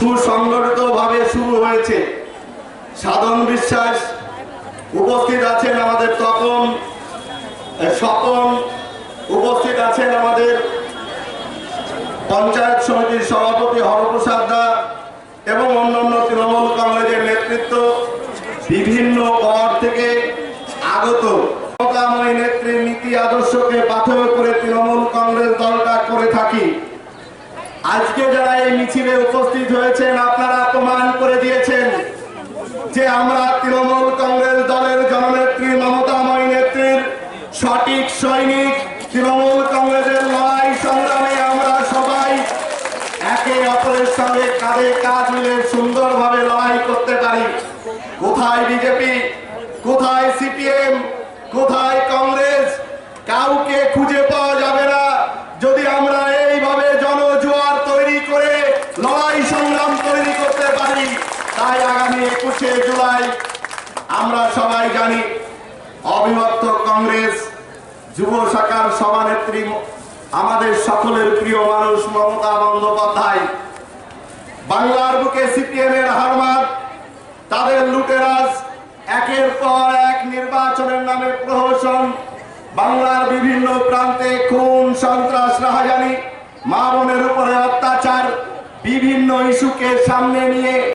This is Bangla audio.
সুসংগঠিতভাবে শুরু হয়েছে। সাধন বিশ্বাস উপস্থিত আছেন, আমাদের স্বপন উপস্থিত আছেন, আমাদের পঞ্চায়েত সমিতির সভাপতি হরপ্রসাদ দা এবং অন্যান্য তৃণমূল কংগ্রেসের নেতৃত্ব, বিভিন্ন ওয়ার্ড থেকে আগত মমতাময়ী নেত্রীর নীতি আদর্শকে পাথেয় করে তৃণমূল কংগ্রেস দলটা করে থাকি। আজকে যারা এই মিছিলে উপস্থিত হয়েছেন, আপনারা প্রমাণ করে দিয়েছেন যে আমরা তৃণমূল কংগ্রেস দলের জননেত্রী মমতাময়ী নেত্রীর সঠিক সৈনিক। তৃণমূল কংগ্রেসের লড়াই সংগ্রামে আমরা সবাই একে অপরের সঙ্গে কাঁধে কাঁধ মিলে সুন্দরভাবে লড়াই করতে পারি। কোথায় বিজেপি, কোথায় সিপিএম, কোথায় কংগ্রেস, কাউকে খুঁজে পাওয়া যাবে না যদি আমরা এইভাবে জনজোয়ার তৈরি করে লড়াই সংগ্রাম তৈরি করতে পারি। তাই আগামী 21শে জুলাই আমরা সবাই জানি অবিভক্ত কংগ্রেস যুব শাখার সভানেত্রী আমাদের সকলের প্রিয় মানুষ মমতা বন্দ্যোপাধ্যায়, বাংলার বুকে সিপিএম এর হারমাত, তাদের লুটেরাজ একের পর এক নির্বাচনের নামে প্রহসন, বাংলার বিভিন্ন প্রান্তে খুন, সন্ত্রাস, রাহাজানি, মা বোনের উপরে অত্যাচার, বিভিন্ন ইস্যুকে সামনে নিয়ে